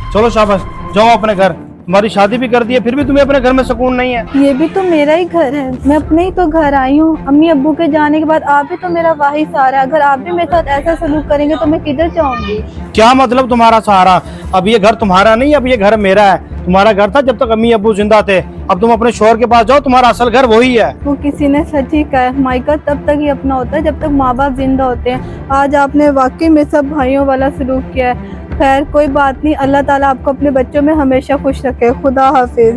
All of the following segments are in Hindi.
चलो शाबाश, जाओ अपने घर। तुम्हारी शादी भी कर दी है, फिर भी तुम्हें अपने घर में सुकून नहीं है। ये भी तो मेरा ही घर है, मैं अपने ही तो घर आई हूँ। अम्मी अब्बू के जाने के बाद आप भी तो मेरा वाही सहारा है। अगर आप भी मेरे साथ ऐसा सलूक करेंगे तो मैं किधर जाऊंगी। क्या मतलब तुम्हारा सहारा? अब ये घर तुम्हारा नहीं, अब ये घर मेरा है। तुम्हारा घर था जब तक अम्मी अब्बू जिंदा थे। अब तुम अपने शोहर के पास जाओ, तुम्हारा असल घर वही है। वो किसी ने सच ही कहा है, मायका तब तक ही अपना होता है जब तक माँ बाप जिंदा होते हैं। आज आपने वाकई में सब भाइयों वाला सलूक किया है। खैर कोई बात नहीं, अल्लाह ताला आपको अपने बच्चों में हमेशा खुश रखे। खुदा हाफिज।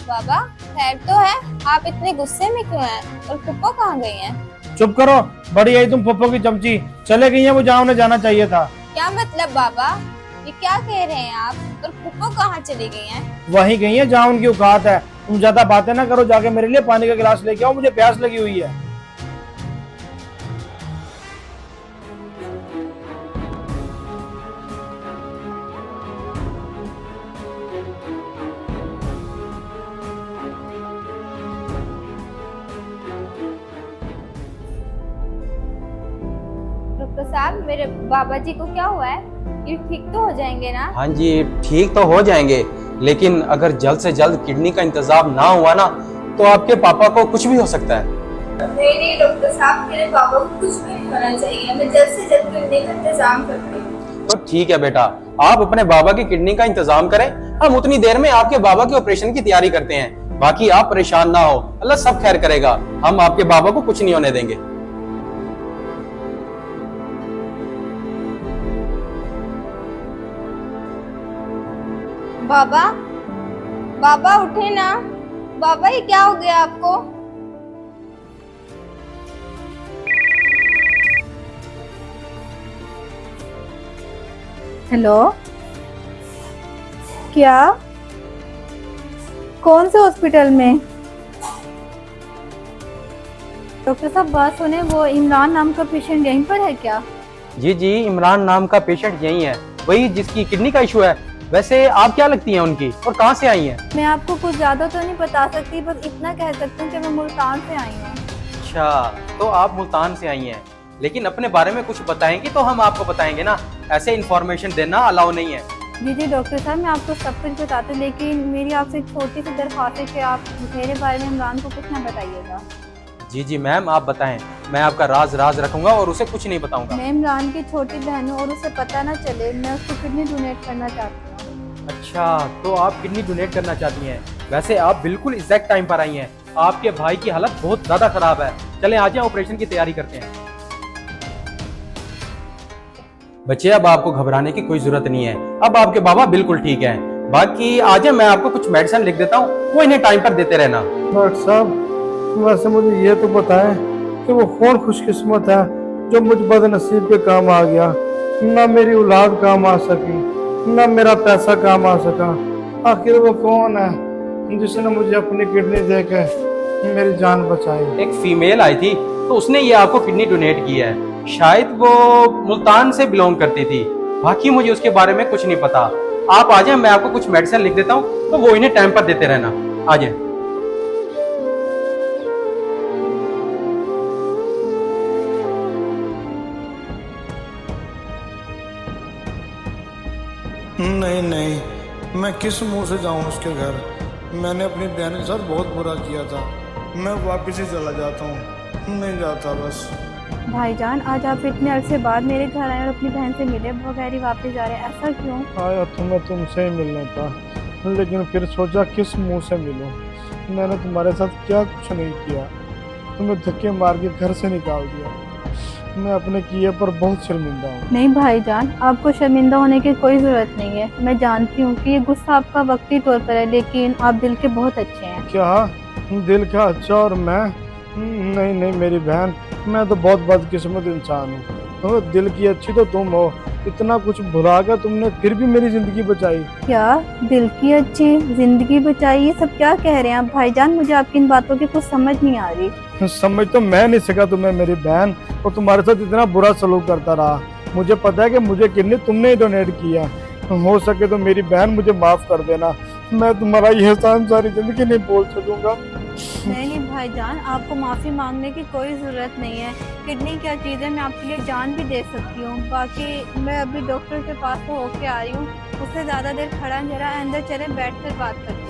बाबा खैर तो है, आप इतने गुस्से में क्यों हैं? और फुप्पो कहाँ गई हैं? चुप करो, बड़ी आई तुम पप्पो की चमची। चले गई है वो जहाँ उन्हें जाना चाहिए था। क्या मतलब बाबा, ये क्या कह रहे हैं आप? और फुप्पो कहाँ चली गई हैं? वही गई है जहाँ उनकी औकात है। तुम ज्यादा बातें ना करो, जाके मेरे लिए पानी का गिलास लेके आओ, मुझे प्यास लगी हुई है। डॉक्टर साहब, मेरे बाबा जी को क्या हुआ है? ये ठीक तो हो जाएंगे ना? हाँ जी, ठीक तो हो जाएंगे, लेकिन अगर जल्द से जल्द किडनी का इंतजाम ना हुआ ना तो आपके पापा को कुछ भी हो सकता है। नहीं नहीं डॉक्टर साहब, मेरे बाबा को कुछ भी नहीं होना चाहिए। मैं जल्द से जल्द किडनी का इंतजाम करती हूँ। तो ठीक है बेटा, आप अपने बाबा की किडनी का इंतजाम करें। हम उतनी देर में आपके बाबा के ऑपरेशन की तैयारी करते हैं। बाकी आप परेशान ना हो, अल्लाह सब खैर करेगा। हम आपके बाबा को कुछ नहीं होने देंगे। बाबा, बाबा उठे ना। बाबा ये क्या हो गया आपको? हेलो, क्या? कौन से हॉस्पिटल में? डॉक्टर साहब बात सुने, वो इमरान नाम का पेशेंट यहीं पर है क्या? जी जी, इमरान नाम का पेशेंट यही है, वही जिसकी किडनी का इशू है। वैसे आप क्या लगती हैं उनकी, और कहाँ से आई हैं? मैं आपको कुछ ज्यादा तो नहीं बता सकती, बस इतना कह सकती हूँ कि मैं मुल्तान से आई हूँ। अच्छा, तो आप मुल्तान से आई हैं, लेकिन अपने बारे में कुछ बताएंगी तो हम आपको बताएंगे ना। ऐसे इन्फॉर्मेशन देना अलाउ नहीं है। जी जी डॉक्टर साहब, मैं आपको सब कुछ बताती हूँ, लेकिन मेरी आपसे एक छोटी सी दरख्वास्त है कि आप मेरे बारे में इमरान को कुछ ना बताइएगा। जी जी मैम, आप बताएं, मैं आपका राज राज रखूंगा और उसे कुछ नहीं बताऊंगा। मैं इमरान की छोटी बहन हूँ और उसे पता ना चले। मैं उसको किडनी डोनेट करना चाहती हूँ। अच्छा, तो आप किडनी डोनेट करना चाहती हैं। वैसे आप बिल्कुल एग्जैक्ट टाइम पर आई हैं। आपके भाई की हालत बहुत ज्यादा खराब है। चलें आ जाएं, ऑपरेशन की तैयारी करते हैं। बच्चे, अब आपको घबराने की कोई जरूरत नहीं है। अब आपके बाबा बिल्कुल ठीक हैं। बाकी आ जाए, मैं आपको कुछ मेडिसिन लिख देता हूँ, वो इन्हें टाइम पर देते रहना। डॉक्टर साहब, वैसे मुझे ये तो बताएं कि वो कौन खुशकिस्मत है जो मुझ बदनसीब के काम आ गया। ना मेरी औलाद काम आ सकी, ना मेरा पैसा काम आ सका। आखिर वो कौन है जिसने मुझे अपनी किडनी देकर मेरी जान बचाई? एक फीमेल आई थी, तो उसने ये आपको किडनी डोनेट की है। शायद वो मुल्तान से बिलोंग करती थी। बाकी मुझे उसके बारे में कुछ नहीं पता। आप आ जाए, मैं आपको कुछ मेडिसिन लिख देता हूँ, तो वो इन्हें टाइम पर देते रहना। आ जाए। नहीं नहीं, मैं किस मुंह से जाऊं उसके घर। मैंने अपनी बहन के साथ बहुत बुरा किया था। मैं वापस ही चला जाता हूँ, नहीं जाता बस। भाईजान, आज आप इतने अरसे बाद मेरे घर आए और अपनी बहन से मिले बगैर ही वापस जा रहे हैं, ऐसा क्यों? आया तुम्हें तुमसे ही मिलने था, लेकिन फिर सोचा किस मुंह से मिलूं। मैंने तुम्हारे साथ क्या कुछ नहीं किया, तुम्हें धक्के मार के घर से निकाल दिया। मैं अपने किए पर बहुत शर्मिंदा हूँ। नहीं भाईजान, आपको शर्मिंदा होने की कोई ज़रूरत नहीं है। मैं जानती हूँ कि ये गुस्सा आपका वक्ती तौर पर है, लेकिन आप दिल के बहुत अच्छे हैं। क्या दिल का अच्छा और मैं? नहीं नहीं मेरी बहन, मैं तो बहुत बदकिस्मत इंसान हूँ। दिल की अच्छी तो तुम हो। इतना कुछ भुला कर तुमने फिर भी मेरी जिंदगी बचाई। क्या दिल की अच्छी, जिंदगी बचाई, ये सब क्या कह रहे हैं आप भाईजान? मुझे आपकी इन बातों की कुछ समझ नहीं आ रही। समझ तो मैं नहीं सका तुम्हें मेरी बहन, और तुम्हारे साथ इतना बुरा सलूक करता रहा। मुझे पता है कि मुझे किडनी तुमने ही डोनेट किया। हो सके तो मेरी बहन मुझे माफ कर देना। मैं तुम्हारा ये एहसान सारी जिंदगी नहीं बोल सकूंगा। नहीं भाईजान, आपको माफ़ी मांगने की कोई ज़रूरत नहीं है। किडनी क्या चीज़ है, मैं आपके लिए जान भी दे सकती हूँ। बाकी मैं अभी डॉक्टर के पास तो होके आ रही हूँ, उससे ज़्यादा देर खड़ा नहीं रहा, अंदर चले बैठ कर बात करते हैं।